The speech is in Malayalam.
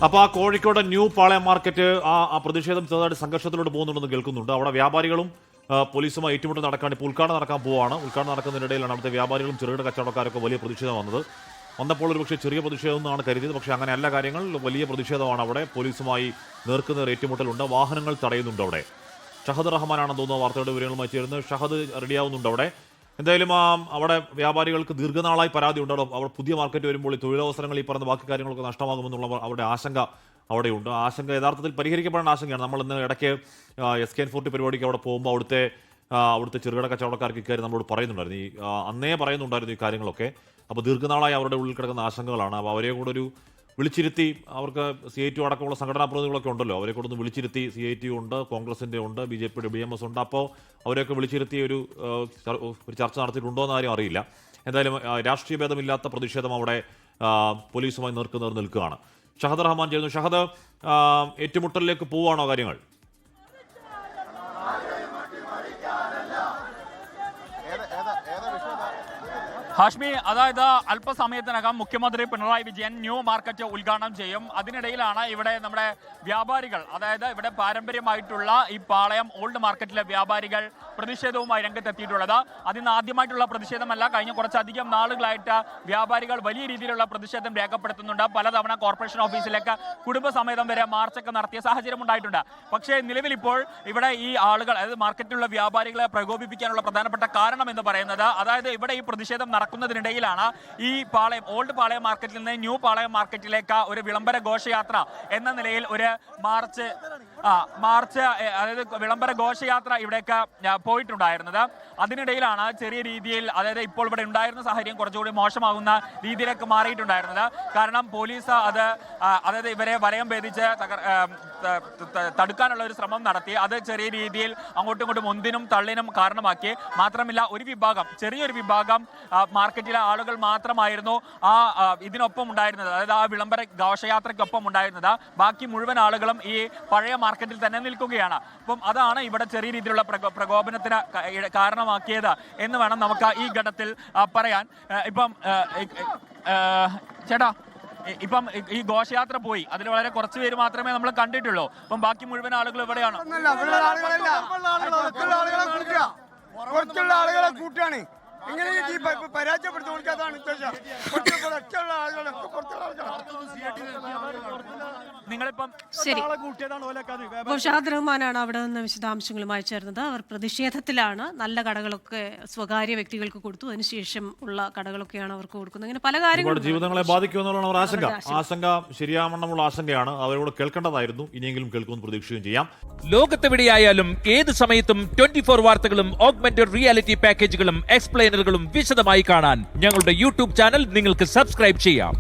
അപ്പോൾ ആ കോഴിക്കോട് ന്യൂ പാളയം മാർക്കറ്റ് ആ പ്രതിഷേധം ചെറുതായിട്ട് സംഘർഷത്തിലോട്ട് പോകുന്നുണ്ടെന്ന് കേൾക്കുന്നുണ്ട്. അവിടെ വ്യാപാരികളും പോലീസുമായി ഏറ്റുമുട്ടൽ നടക്കാൻ ഇപ്പോൾ ഉദ്ഘാടനം നടക്കാൻ പോവുകയാണ്. ഉദ്ഘാടനം നടക്കുന്നതിനിടയിലാണ് അവിടുത്തെ വ്യാപാരികളും ചെറുകിട കച്ചവടക്കാരൊക്കെ വലിയ പ്രതിഷേധം വന്നപ്പോൾ ഒരു പക്ഷേ ചെറിയ പ്രതിഷേധം എന്നാണ് കരുതിയത്. പക്ഷേ അങ്ങനെയല്ല കാര്യങ്ങൾ. വലിയ പ്രതിഷേധമാണ് അവിടെ. പോലീസുമായി നേർക്കുനേർ ഏറ്റുമുട്ടലുണ്ട്. വാഹനങ്ങൾ തടയുന്നുണ്ട് അവിടെ. ഷഹദ് റഹ്മാനാണെന്ന് തോന്നുന്ന വാർത്തയുടെ വിവരങ്ങളുമായി ചേരുന്നത്. ഷഹദ് റെഡിയാവുന്നുണ്ട് അവിടെ. എന്തായാലും അവിടെ വ്യാപാരികൾക്ക് ദീർഘനാളായി പരാതിയുണ്ട്. അവിടെ പുതിയ മാർക്കറ്റ് വരുമ്പോൾ ഈ തൊഴിലവസരങ്ങൾ ഈ പറഞ്ഞ ബാക്കി കാര്യങ്ങളൊക്കെ നഷ്ടമാകുമെന്നുള്ള അവരുടെ ആശങ്ക അവിടെയുണ്ട്. ആശങ്ക യഥാർത്ഥത്തിൽ പരിഹരിക്കപ്പെടേണ്ട ആശങ്കയാണ്. നമ്മൾ ഇന്ന് ഇടയ്ക്ക് SKN40 പരിപാടിക്ക് അവിടെ പോകുമ്പോൾ അവിടുത്തെ ചെറുകിട കച്ചവടക്കാർക്ക് ഇക്കാര്യം നമ്മളോട് പറയുന്നുണ്ടായിരുന്നു. അന്നേ പറയുന്നുണ്ടായിരുന്നു ഈ കാര്യങ്ങളൊക്കെ. അപ്പോൾ ദീർഘനാളായി അവരുടെ ഉള്ളിൽ കിടക്കുന്ന ആശങ്കകളാണ്. അപ്പോൾ അവരെ കൂടെ ഒരു വിളിച്ചിരുത്തി, അവർക്ക് CITU അടക്കമുള്ള സംഘടനാ പ്രതിനിധികളൊക്കെ ഉണ്ടല്ലോ, അവരെ കൂടെ ഒന്ന് വിളിച്ചിരുത്തി. CITU ഉണ്ട്, കോൺഗ്രസിൻ്റെ ഉണ്ട്, BJPയുടെ BMS ഉണ്ട്. അപ്പോൾ അവരെയൊക്കെ വിളിച്ചിരുത്തി ഒരു ചർച്ച നടത്തിയിട്ടുണ്ടോ എന്ന കാര്യം അറിയില്ല. എന്തായാലും രാഷ്ട്രീയ ഭേദമില്ലാത്ത പ്രതിഷേധം അവിടെ പോലീസുമായി നേർക്കുനേർ നിൽക്കുകയാണ്. ഷഹദ് റഹ്മാൻ ചെയ്യുന്നു. ഷഹദ്, ഏറ്റുമുട്ടലിലേക്ക് പോവുകയാണോ കാര്യങ്ങൾ? ഹാഷ്മി, അതായത് അല്പസമയത്തിനകം മുഖ്യമന്ത്രി പിണറായി വിജയൻ ന്യൂ മാർക്കറ്റ് ഉദ്ഘാടനം ചെയ്യും. അതിനിടയിലാണ് ഇവിടെ നമ്മുടെ വ്യാപാരികൾ, അതായത് ഇവിടെ പാരമ്പര്യമായിട്ടുള്ള ഈ പാളയം ഓൾഡ് മാർക്കറ്റിലെ വ്യാപാരികൾ പ്രതിഷേധവുമായി രംഗത്തെത്തിയിട്ടുള്ളത്. അതിന് ആദ്യമായിട്ടുള്ള പ്രതിഷേധമല്ല. കഴിഞ്ഞ കുറച്ചധികം നാളുകളായിട്ട് വ്യാപാരികൾ വലിയ രീതിയിലുള്ള പ്രതിഷേധം രേഖപ്പെടുത്തുന്നുണ്ട്. പലതവണ കോർപ്പറേഷൻ ഓഫീസിലേക്ക് കുടുംബസമേതം വരെ മാർച്ചൊക്കെ നടത്തിയ സാഹചര്യം ഉണ്ടായിട്ടുണ്ട്. പക്ഷേ നിലവിൽ ഇപ്പോൾ ഇവിടെ ഈ ആളുകൾ, അതായത് മാർക്കറ്റിലുള്ള വ്യാപാരികളെ പ്രകോപിപ്പിക്കാനുള്ള പ്രധാനപ്പെട്ട കാരണം എന്ന് പറയുന്നത്, അതായത് ഇവിടെ ഈ പ്രതിഷേധം നടക്കുന്നതിനിടയിലാണ് ഈ ഓൾഡ് പാളയം മാർക്കറ്റിൽ നിന്ന് ന്യൂ പാളയം മാർക്കറ്റിലേക്ക് ഒരു വിളംബര ഘോഷയാത്ര എന്ന നിലയിൽ ഒരു മാർച്ച് അതായത് വിളംബര ഘോഷയാത്ര ഇവിടേക്ക് പോയിട്ടുണ്ടായിരുന്നത്. അതിനിടയിലാണ് ചെറിയ രീതിയിൽ, അതായത് ഇപ്പോൾ ഇവിടെ ഉണ്ടായിരുന്ന സാഹചര്യം കുറച്ചുകൂടി മോശമാകുന്ന രീതിയിലേക്ക് മാറിയിട്ടുണ്ടായിരുന്നത്. കാരണം പോലീസ് അതായത് ഇവരെ വലയം ഭേദിച്ച് തടുക്കാനുള്ള ഒരു ശ്രമം നടത്തി. അത് ചെറിയ രീതിയിൽ അങ്ങോട്ടും ഇങ്ങോട്ടും ഒന്നിനും തള്ളിനും കാരണമാക്കി. മാത്രമല്ല, ചെറിയൊരു വിഭാഗം മാർക്കറ്റിലെ ആളുകൾ മാത്രമായിരുന്നു ഇതിനൊപ്പം ഉണ്ടായിരുന്നത്, അതായത് ആ വിളംബര ഘോഷയാത്രയ്ക്കൊപ്പം ഉണ്ടായിരുന്നത്. ബാക്കി മുഴുവൻ ആളുകളും ഈ പഴയ മാർക്കറ്റിൽ തന്നെ നിൽക്കുകയാണ്. അപ്പം അതാണ് ഇവിടെ ചെറിയ രീതിയിലുള്ള പ്രകോപനത്തിന് കാരണമാക്കിയത് എന്ന് വേണം നമുക്ക് ഈ ഘട്ടത്തിൽ പറയാൻ. ഇപ്പം ചേട്ടാ, ഇപ്പം ഈ ഘോഷയാത്ര പോയി, അതിൽ വളരെ കുറച്ച് പേര് മാത്രമേ നമ്മൾ കണ്ടിട്ടുള്ളൂ. അപ്പം ബാക്കി മുഴുവൻ ആളുകൾ ഇവിടെയാണ്. ആളുകളെ കൂട്ടാണ് ഇങ്ങനെ പരാജയപ്പെടുത്തി. അതാണ് നിങ്ങളിപ്പം ശരി. അപ്പോൾ ഷാദ് റഹ്മാനാണ് അവിടെ നിന്ന് വിശദാംശങ്ങളുമായി ചേർന്നത്. അവർ പ്രതിഷേധത്തിലാണ്. നല്ല കടകളൊക്കെ സ്വകാര്യ വ്യക്തികൾക്ക് കൊടുത്തു, അതിനുശേഷം ഉള്ള കടകളൊക്കെയാണ് അവർക്ക് കൊടുക്കുന്നത്. ഇങ്ങനെ പല കാര്യങ്ങളും ജീവിതങ്ങളെ ബാധിക്കുമെന്നുള്ളതാണ് അവർ ആശങ്ക. ശരിയാവണ്ണമുള്ള ആശങ്കയാണ്. അവരോട് കേൾക്കേണ്ടതായിരുന്നു. ഇനിയെങ്കിലും കേൾക്കുമെന്ന് പ്രതീക്ഷിക്കുകയും ചെയ്യാം. ലോകത്തെവിടെയായാലും ഏത് സമയത്തും 24 വാർത്തകളും ഓഗ്മെന്റഡ് റിയാലിറ്റി പാക്കേജുകളും എക്സ്പ്ലെയിനറുകളും വിശദമായി കാണാൻ ഞങ്ങളുടെ YouTube ചാനൽ നിങ്ങൾക്ക് സബ്സ്ക്രൈബ് ചെയ്യാം.